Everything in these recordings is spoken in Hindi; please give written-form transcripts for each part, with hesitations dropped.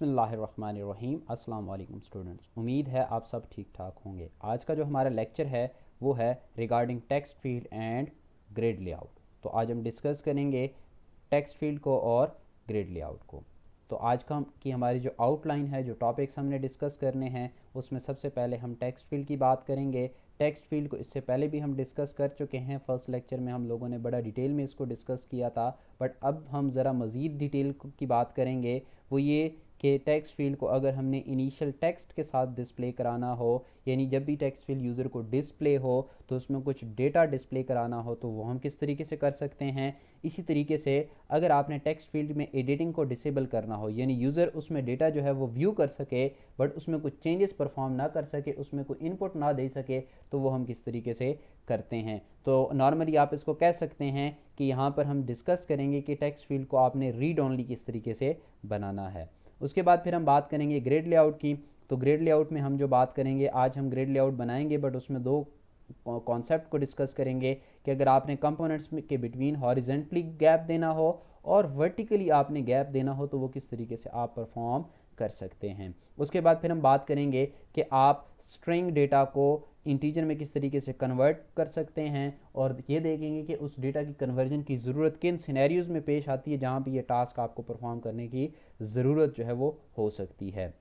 बिस्मिल्लाहिर्रहमानिर्रहीम। अस्सलाम वालेकुम स्टूडेंट्स, उम्मीद है आप सब ठीक ठाक होंगे। आज का जो हमारा लेक्चर है वो है regarding text field and grid layout. तो आज हम डिस्कस करेंगे टेक्स्ट फील्ड को और ग्रिड लेआउट को। तो आज की हमारी जो आउटलाइन है, जो टॉपिक्स हमने डिस्कस करने हैं, उसमें सबसे पहले हम टेक्स्ट फील्ड की बात करेंगे। टेक्स्ट फील्ड को इससे पहले भी हम डिस्कस कर चुके हैं, फर्स्ट लेक्चर में हम लोगों ने बड़ा डिटेल में इसको डिस्कस किया था, बट अब हम ज़रा मज़ीद डिटेल की बात करेंगे। वो ये कि टेक्स्ट फील्ड को अगर हमने इनिशियल टेक्स्ट के साथ डिस्प्ले कराना हो, यानी जब भी टेक्स्ट फील्ड यूज़र को डिस्प्ले हो तो उसमें कुछ डेटा डिस्प्ले कराना हो, तो वो हम किस तरीके से कर सकते हैं। इसी तरीके से अगर आपने टेक्स्ट फील्ड में एडिटिंग को डिसेबल करना हो, यानी यूज़र उसमें डेटा जो है वो व्यू कर सके बट उसमें कुछ चेंजेस परफॉर्म ना कर सके, उसमें कोई इनपुट ना दे सके, तो वो हम किस तरीके से करते हैं। तो नॉर्मली आप इसको कह सकते हैं कि यहाँ पर हम डिस्कस करेंगे कि टेक्स्ट फील्ड को आपने रीड ओनली किस तरीके से बनाना है। उसके बाद फिर हम बात करेंगे ग्रिड लेआउट की। तो ग्रिड लेआउट में हम जो बात करेंगे, आज हम ग्रिड लेआउट बनाएंगे बट उसमें दो कॉन्सेप्ट को डिस्कस करेंगे कि अगर आपने कंपोनेंट्स के बिटवीन हॉरिजेंटली गैप देना हो और वर्टिकली आपने गैप देना हो, तो वो किस तरीके से आप परफॉर्म कर सकते हैं। उसके बाद फिर हम बात करेंगे कि आप स्ट्रिंग डेटा को इंटीजर में किस तरीके से कन्वर्ट कर सकते हैं, और ये देखेंगे कि उस डेटा की कन्वर्जन की ज़रूरत किन सिनेरियोज़ में पेश आती है जहाँ पे ये टास्क आपको परफॉर्म करने की ज़रूरत जो है वो हो सकती है।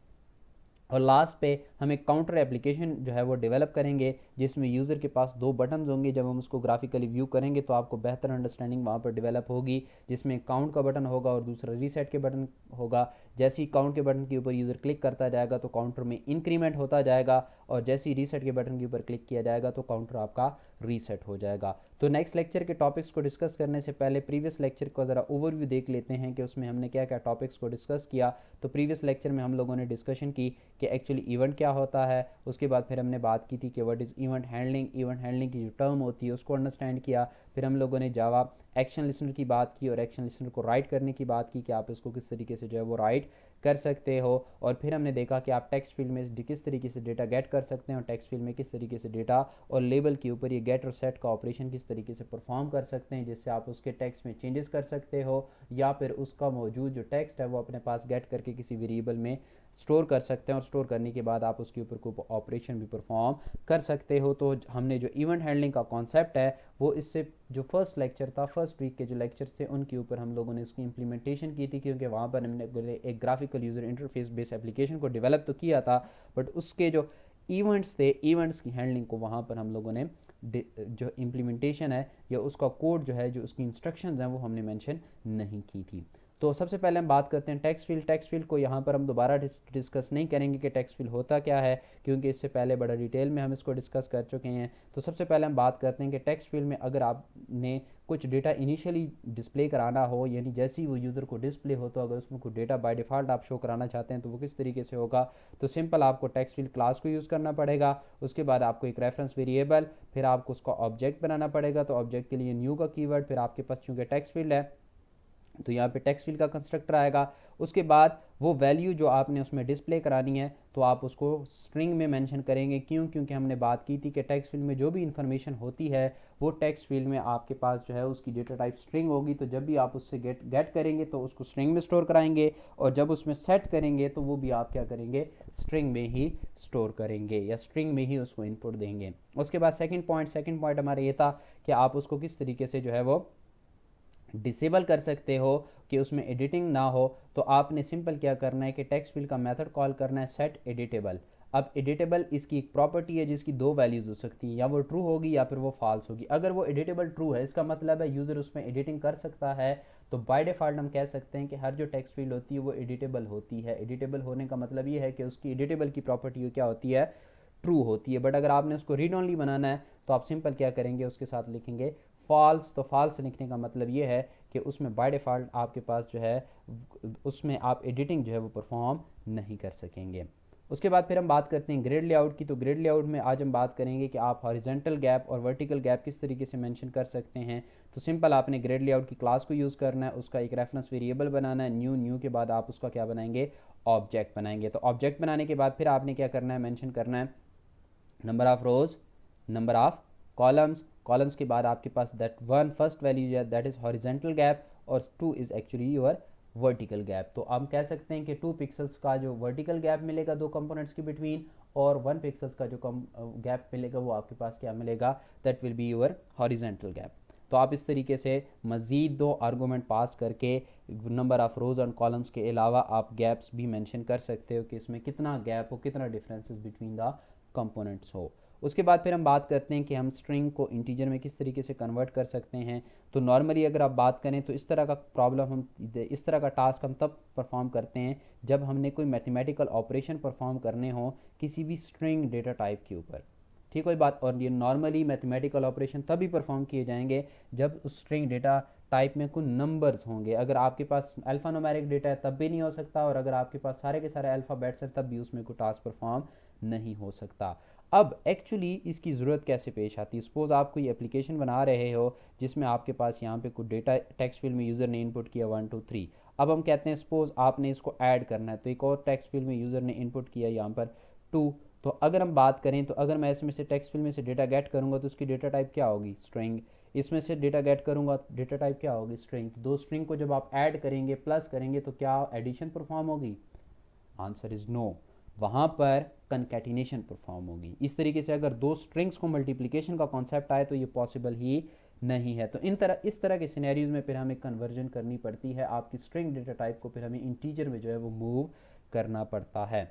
और लास्ट पे हम एक काउंटर एप्लीकेशन जो है वो डेवलप करेंगे जिसमें यूज़र के पास दो बटन्स होंगे। जब हम उसको ग्राफिकली व्यू करेंगे तो आपको बेहतर अंडरस्टैंडिंग वहाँ पर डेवलप होगी, जिसमें काउंट का बटन होगा और दूसरा रीसेट के बटन होगा। जैसे ही काउंट के बटन के ऊपर यूज़र क्लिक करता जाएगा तो काउंटर में इंक्रीमेंट होता जाएगा, और जैसे ही रीसेट के बटन के ऊपर क्लिक किया जाएगा तो काउंटर आपका रीसेट हो जाएगा। तो नेक्स्ट लेक्चर के टॉपिक्स को डिस्कस करने से पहले प्रीवियस लेक्चर को ज़रा ओवरव्यू देख लेते हैं कि उसमें हमने क्या क्या टॉपिक्स को डिस्कस किया। तो प्रीवियस लेक्चर में हम लोगों ने डिस्कशन की कि एक्चुअली इवेंट क्या होता है। उसके बाद फिर हमने बात की थी कि what is event handling, event handling की जो टर्म होती है उसको अंडरस्टैंड किया। फिर हम लोगों ने जावा एक्शन लिस्नर की बात की और एक्शन लिस्नर को राइट करने की बात की कि आप इसको किस तरीके से जो है वो राइट कर सकते हो। और फिर हमने देखा कि आप टेक्स्ट फील्ड में किस तरीके से डेटा गेट कर सकते हैं और टेक्स्ट फील्ड में किस तरीके से डेटा और लेबल के ऊपर ये गेट और सेट का ऑपरेशन किस तरीके से परफॉर्म कर सकते हैं, जिससे आप उसके टेक्स्ट में चेंजेस कर सकते हो या फिर उसका मौजूद जो टेक्स्ट है वो अपने पास गेट करके किसी वेरिएबल में स्टोर कर सकते हैं, और स्टोर करने के बाद आप उसके ऊपर कोई ऑपरेशन भी परफॉर्म कर सकते हो। तो हमने जो इवेंट हैंडलिंग का कॉन्सेप्ट है वो इससे जो फर्स्ट लेक्चर था, फर्स्ट वीक के जो लेक्चर्स थे उनके ऊपर हम लोगों ने इसकी इंप्लीमेंटेशन की थी, क्योंकि वहाँ पर हमने एक graphical user interface based application को डेवलप तो किया था, बट उसके जो इवेंट्स थे, इवेंट्स की हैंडलिंग को वहाँ पर हम लोगों ने जो इम्प्लीमेंटेशन है या उसका कोड जो है, जो उसकी इंस्ट्रक्शंस हैं, वो हमने मेंशन नहीं की थी। तो सबसे पहले हम बात करते हैं टेक्स्ट फील्ड। टेक्स्ट फील्ड को यहाँ पर हम दोबारा डिस्कस नहीं करेंगे कि टेक्स्ट फील्ड होता क्या है, क्योंकि इससे पहले बड़ा डिटेल में हम इसको डिस्कस कर चुके हैं। तो सबसे पहले हम बात करते हैं कि टेक्स्ट फील्ड में अगर आपने कुछ डेटा इनिशियली डिस्प्ले कराना हो, यानी जैसे ही वो यूज़र को डिस्प्ले हो, तो अगर उसमें कोई डेटा बाय डिफ़ॉल्ट आप शो कराना चाहते हैं तो वो किस तरीके से होगा। तो सिंपल आपको टेक्स्ट फील्ड क्लास को यूज़ करना पड़ेगा। उसके बाद आपको एक रेफरेंस वेरिएबल, फिर आपको उसका ऑब्जेक्ट बनाना पड़ेगा। तो ऑब्जेक्ट के लिए न्यू का कीवर्ड, फिर आपके पास चूँकि टेक्स्ट फील्ड है तो यहाँ पे टेक्स्ट फील्ड का कंस्ट्रक्टर आएगा। उसके बाद वो वैल्यू जो आपने उसमें डिस्प्ले करानी है तो आप उसको स्ट्रिंग में मेंशन करेंगे। क्यों? क्योंकि हमने बात की थी कि टेक्स्ट फील्ड में जो भी इंफॉर्मेशन होती है वो टेक्स्ट फील्ड में आपके पास जो है उसकी डेटा टाइप स्ट्रिंग होगी। तो जब भी आप उससे गेट करेंगे तो उसको स्ट्रिंग में स्टोर कराएंगे, और जब उसमें सेट करेंगे तो वो भी आप क्या करेंगे, स्ट्रिंग में ही स्टोर करेंगे या स्ट्रिंग में ही उसको इनपुट देंगे। उसके बाद सेकंड पॉइंट हमारा ये था कि आप उसको किस तरीके से जो है वो डिसेबल कर सकते हो कि उसमें एडिटिंग ना हो। तो आपने सिंपल क्या करना है कि टेक्स्ट फील्ड का मेथड कॉल करना है सेट एडिटेबल। अब एडिटेबल इसकी एक प्रॉपर्टी है जिसकी दो वैल्यूज़ हो सकती हैं, या वो ट्रू होगी या फिर वो फॉल्स होगी। अगर वो एडिटेबल ट्रू है, इसका मतलब है यूज़र उसमें एडिटिंग कर सकता है, तो बाय डिफ़ॉल्ट हम कह सकते हैं कि हर जो टेक्स्ट फील्ड होती है वो एडिटेबल होती है। एडिटेबल होने का मतलब ये है कि उसकी एडिटेबल की प्रॉपर्टी क्या होती है, ट्रू होती है। बट अगर आपने उसको रीड ओनली बनाना है तो आप सिंपल क्या करेंगे, उसके साथ लिखेंगे फॉल्स। तो फॉल्स लिखने का मतलब ये है कि उसमें बाय डिफ़ॉल्ट आपके पास जो है उसमें आप एडिटिंग जो है वो परफॉर्म नहीं कर सकेंगे। उसके बाद फिर हम बात करते हैं ग्रिड लेआउट की। तो ग्रिड लेआउट में आज हम बात करेंगे कि आप हॉरिजेंटल गैप और वर्टिकल गैप किस तरीके से मेंशन कर सकते हैं। तो सिंपल आपने ग्रिड लेआउट की क्लास को यूज़ करना है, उसका एक रेफरेंस वेरिएबल बनाना है न्यू के बाद आप उसका क्या बनाएंगे, ऑब्जेक्ट बनाएंगे। तो ऑब्जेक्ट बनाने के बाद फिर आपने क्या करना है, मेंशन करना है number of rose, number of columns. Columns के बाद आपके पास दैट वन फर्स्ट वैल्यू है दैट इज हॉरिजेंटल गैप, और two is actually your vertical gap. तो हम कह सकते हैं कि 2 पिक्सल्स का जो वर्टिकल गैप मिलेगा दो कंपोनेंट्स के बिटवीन, और 1 पिक्सल्स का जो गैप मिलेगा वो आपके पास क्या मिलेगा, that will be your horizontal gap. तो आप इस तरीके से मज़ीद दो आर्गूमेंट पास करके number of rows and columns के अलावा आप गैप्स भी मेंशन कर सकते हो कि इसमें कितना गैप हो, कितना डिफरेंसेस बिटवीन द कंपोनेंट्स हो। उसके बाद फिर हम बात करते हैं कि हम स्ट्रिंग को इंटीजर में किस तरीके से कन्वर्ट कर सकते हैं। तो नॉर्मली अगर आप बात करें तो इस तरह का प्रॉब्लम हम इस तरह का टास्क हम तब परफॉर्म करते हैं जब हमने कोई मैथमेटिकल ऑपरेशन परफॉर्म करने हो किसी भी स्ट्रिंग डेटा टाइप के ऊपर। ठीक है बात। और ये नॉर्मली मैथमेटिकल ऑपरेशन तभी परफॉर्म किए जाएंगे जब उस स्ट्रिंग डेटा टाइप में कुछ नंबर्स होंगे। अगर आपके पास अल्फ़ा न्यूमेरिक डेटा है तब भी नहीं हो सकता, और अगर आपके पास सारे के सारे अल्फ़ाबेट्स हैं तब भी उसमें कोई टास्क परफॉर्म नहीं हो सकता। अब एक्चुअली इसकी ज़रूरत कैसे पेश आती है। सपोज़ आप कोई एप्लीकेशन बना रहे हो जिसमें आपके पास यहाँ पे कुछ डेटा टेक्स्ट फील्ड में यूज़र ने इनपुट किया 1 2 3। अब हम कहते हैं सपोज़ आपने इसको ऐड करना है, तो एक और टेक्स्ट फील्ड में यूज़र ने इनपुट किया यहाँ पर 2। तो अगर हम बात करें तो अगर मैं इसमें से टेक्स्ट फील्ड में से डेटा गेट करूँगा तो उसकी डेटा टाइप क्या होगी, स्ट्रिंग। इसमें से डेटा गेट करूँगा डेटा टाइप क्या होगी, स्ट्रिंग। तो दो स्ट्रिंग को जब आप ऐड करेंगे प्लस करेंगे तो क्या एडिशन परफॉर्म होगी, आंसर इज़ नो। वहाँ पर कंकैटिनेशन परफॉर्म होगी। इस तरीके से अगर दो स्ट्रिंग्स को मल्टीप्लिकेशन का कॉन्सेप्ट आए तो ये पॉसिबल ही नहीं है। तो इस तरह के सिनेरियोज में फिर हमें कन्वर्जन करनी पड़ती है, आपकी स्ट्रिंग डेटा टाइप को फिर हमें इंटीजर में जो है वो मूव करना पड़ता है।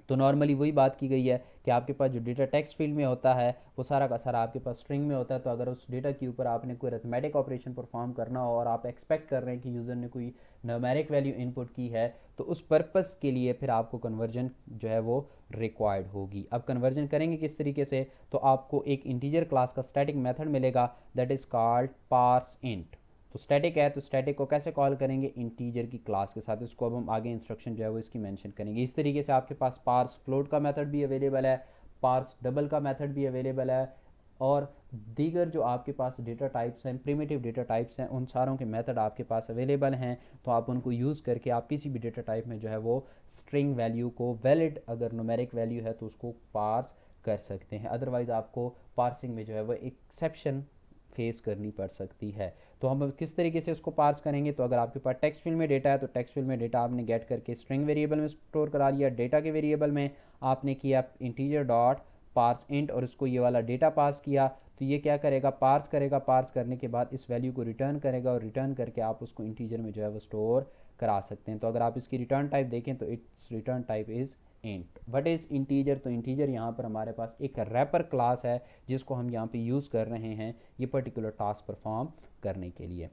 तो नॉर्मली वही बात की गई है कि आपके पास जो डेटा टेक्स्ट फील्ड में होता है वो सारा का सारा आपके पास स्ट्रिंग में होता है। तो अगर उस डेटा के ऊपर आपने कोई अरिथमेटिक ऑपरेशन परफॉर्म करना हो और आप एक्सपेक्ट कर रहे हैं कि यूज़र ने कोई न्यूमेरिक वैल्यू इनपुट की है, तो उस पर्पस के लिए फिर आपको कन्वर्जन जो है वो रिक्वायर्ड होगी। अब कन्वर्जन करेंगे किस तरीके से, तो आपको एक इंटीजर क्लास का स्टैटिक मेथड मिलेगा that is called parse int. तो स्टैटिक है तो स्टैटिक को कैसे कॉल करेंगे, इंटीजर की क्लास के साथ। इसको अब हम आगे इंस्ट्रक्शन जो है वो इसकी मेंशन करेंगे। इस तरीके से आपके पास पार्स फ्लोट का मेथड भी अवेलेबल है, पार्स डबल का मेथड भी अवेलेबल है, और दीगर जो आपके पास डेटा टाइप्स हैं, प्रिमिटिव डेटा टाइप्स हैं, उन सारों के मेथड आपके पास अवेलेबल हैं। तो आप उनको यूज़ करके आप किसी भी डेटा टाइप में जो है वो स्ट्रिंग वैल्यू को वैलिड अगर न्यूमेरिक वैल्यू है तो उसको पार्स कर सकते हैं। अदरवाइज़ आपको पार्सिंग में जो है वो एक्सेप्शन फेस करनी पड़ सकती है। तो हम किस तरीके से इसको पार्स करेंगे, तो अगर आपके पास टेक्स्ट फील्ड में डेटा है तो टेक्स्ट फील्ड में डेटा आपने गेट करके स्ट्रिंग वेरिएबल में स्टोर करा लिया। डेटा के वेरिएबल में आपने किया इंटीजर डॉट पार्स इंट और इसको ये वाला डेटा पास किया। तो ये क्या करेगा, पार्स करेगा। पार्स करने के बाद इस वैल्यू को रिटर्न करेगा और रिटर्न करके आप उसको इंटीजर में जो है वो स्टोर करा सकते हैं। तो अगर आप इसकी रिटर्न टाइप देखें तो it's return type is int. What is integer, तो इंटीजर यहाँ पर हमारे पास एक रैपर क्लास है जिसको हम यहाँ पे यूज़ कर रहे हैं ये पर्टिकुलर टास्क परफॉर्म करने के लिए।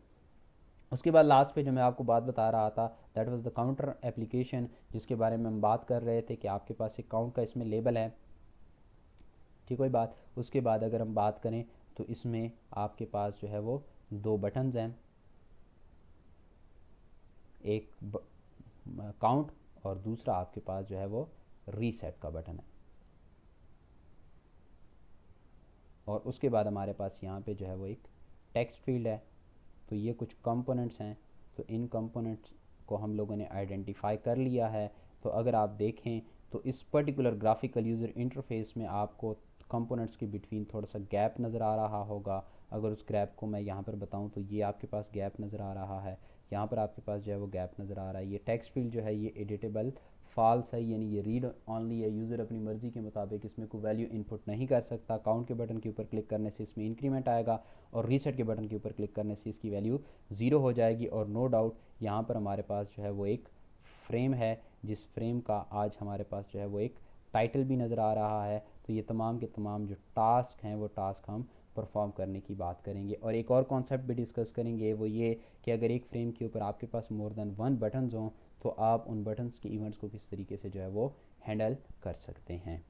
उसके बाद लास्ट पे जो मैं आपको बात बता रहा था that was the counter application, जिसके बारे में हम बात कर रहे थे कि आपके पास एक काउंट का इसमें लेबल है। ठीक है बात। उसके बाद अगर हम बात करें तो इसमें आपके पास जो है वो दो बटन्स हैं, एक काउंट और दूसरा आपके पास जो है वो रीसेट का बटन है। और उसके बाद हमारे पास यहाँ पे जो है वो एक टेक्स्ट फील्ड है। तो ये कुछ कंपोनेंट्स हैं, तो इन कंपोनेंट्स को हम लोगों ने आइडेंटिफाई कर लिया है। तो अगर आप देखें तो इस पर्टिकुलर ग्राफिकल यूज़र इंटरफेस में आपको कंपोनेंट्स के बिटवीन थोड़ा सा गैप नज़र आ रहा होगा। अगर उस गैप को मैं यहाँ पर बताऊँ तो ये आपके पास गैप नज़र आ रहा है, यहाँ पर आपके पास जो है वो गैप नज़र आ रहा है। ये टेक्स्ट फील्ड जो है ये एडिटेबल फॉल्स है, यानी ये रीड ऑनली है। यूज़र अपनी मर्ज़ी के मुताबिक इसमें कोई वैल्यू इनपुट नहीं कर सकता। काउंट के बटन के ऊपर क्लिक करने से इसमें इंक्रीमेंट आएगा और रीसेट के बटन के ऊपर क्लिक करने से इसकी वैल्यू ज़ीरो हो जाएगी। और नो डाउट यहाँ पर हमारे पास जो है वो एक फ्रेम है, जिस फ्रेम का आज हमारे पास जो है वो एक टाइटल भी नज़र आ रहा है। तो ये तमाम के तमाम जो टास्क हैं वो टास्क हम परफॉर्म करने की बात करेंगे। और एक और कॉन्सेप्ट भी डिस्कस करेंगे, वो ये कि अगर एक फ्रेम के ऊपर आपके पास मोर देन 1 बटन्स हों तो आप उन बटन्स के इवेंट्स को किस तरीके से जो है वो हैंडल कर सकते हैं।